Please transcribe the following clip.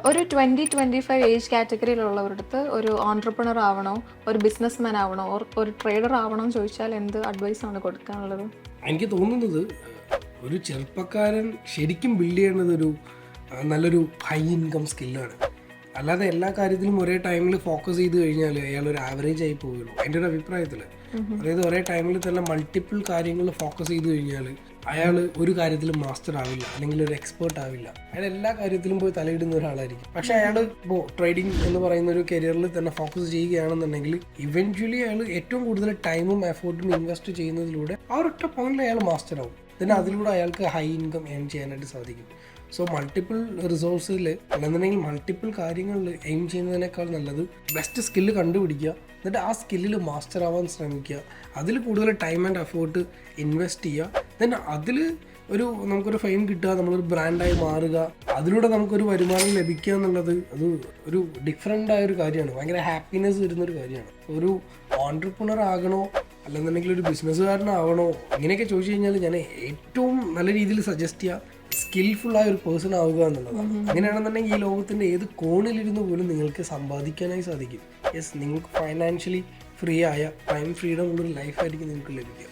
ഒരു 20-25 ഏജ് കാറ്റഗറിയിലുള്ളവരടുത്ത് ഒരു ഓൺട്രപ്രണർ ആവണോ, ഒരു ബിസിനസ്മാൻ ആവണോ, ഒരു ട്രേഡർ ആവണോ എന്ന് ചോദിച്ചാൽ എന്ത് അഡ്വൈസാണ് കൊടുക്കാനുള്ളത്? എനിക്ക് തോന്നുന്നത് ഒരു ചെറുപ്പക്കാരൻ ശരിക്കും ബിൽഡ് ചെയ്യേണ്ടത് നല്ലൊരു ഹൈ ഇൻകം സ്കില്ലാണ്. അല്ലാതെ എല്ലാ കാര്യത്തിലും ഒരേ ടൈമിൽ ഫോക്കസ് ചെയ്ത് കഴിഞ്ഞാൽ അയാൾ ഒരു ആവറേജ് ആയി പോകുള്ളൂ എൻ്റെ ഒരു അഭിപ്രായത്തിൽ. അതായത് ഒരേ ടൈമിൽ തന്നെ മൾട്ടിപ്പിൾ കാര്യങ്ങൾ ഫോക്കസ് ചെയ്ത് കഴിഞ്ഞാൽ അയാൾ ഒരു കാര്യത്തിലും മാസ്റ്റർ ആവില്ല, അല്ലെങ്കിൽ ഒരു എക്സ്പേർട്ട് ആവില്ല. അയാൾ എല്ലാ കാര്യത്തിലും പോയി തലയിടുന്ന ഒരാളായിരിക്കും. പക്ഷെ അയാൾ ഇപ്പോൾ ട്രേഡിംഗ് എന്ന് പറയുന്ന ഒരു കരിയറിൽ തന്നെ ഫോക്കസ് ചെയ്യുകയാണെന്നുണ്ടെങ്കിൽ ഇവൻച്വലി അയാൾ ഏറ്റവും കൂടുതൽ ടൈമും എഫേർട്ടും ഇൻവെസ്റ്റ് ചെയ്യുന്നതിലൂടെ ആ ഒരൊറ്റ പോയിന്റിൽ അയാൾ മാസ്റ്റർ ആവും. പിന്നെ അതിലൂടെ അയാൾക്ക് ഹൈ ഇൻകം ഏൺ ചെയ്യാനായിട്ട് സാധിക്കും. സോ മൾട്ടിപ്പിൾ റിസോഴ്സിൽ അല്ലെന്നുണ്ടെങ്കിൽ മൾട്ടിപ്പിൾ കാര്യങ്ങളിൽ എയിം ചെയ്യുന്നതിനേക്കാൾ നല്ലത് ബെസ്റ്റ് സ്കില്ല് കണ്ടുപിടിക്കുക, എന്നിട്ട് ആ സ്കില്ലിൽ മാസ്റ്റർ ആവാൻ ശ്രമിക്കുക, അതിൽ കൂടുതൽ ടൈം ആൻഡ് എഫേർട്ട് ഇൻവെസ്റ്റ് ചെയ്യുക. ദെൻ അതിൽ നമുക്കൊരു ഫെയിം കിട്ടുക, നമ്മളൊരു ബ്രാൻഡായി മാറുക, അതിലൂടെ നമുക്കൊരു വരുമാനം ലഭിക്കുക എന്നുള്ളത് അത് ഒരു ഡിഫറെൻ്റ് ആയൊരു കാര്യമാണ്. ഭയങ്കര ഹാപ്പിനെസ് വരുന്നൊരു കാര്യമാണ്. ഒരു ഓൺട്രപ്രണർ ആകണോ അല്ലെന്നുണ്ടെങ്കിൽ ഒരു ബിസിനസ്സുകാരനാവണോ ഇങ്ങനെയൊക്കെ ചോദിച്ചു കഴിഞ്ഞാൽ ഞാൻ ഏറ്റവും നല്ല രീതിയിൽ സജസ്റ്റ് ചെയ്യുക സ്കിൽഫുൾ ആയ ഒരു പേഴ്സൺ ആവുക എന്നുള്ളതാണ്. അങ്ങനെയാണെന്നുണ്ടെങ്കിൽ ഈ ലോകത്തിൻ്റെ ഏത് കോണിലിരുന്ന് പോലും നിങ്ങൾക്ക് സമ്പാദിക്കാനായി സാധിക്കും. യെസ്, നിങ്ങൾക്ക് ഫൈനാൻഷ്യലി ഫ്രീ ആയ ടൈം ഫ്രീഡം ഉള്ളൊരു ലൈഫായിരിക്കും നിങ്ങൾക്ക് ലഭിക്കുക.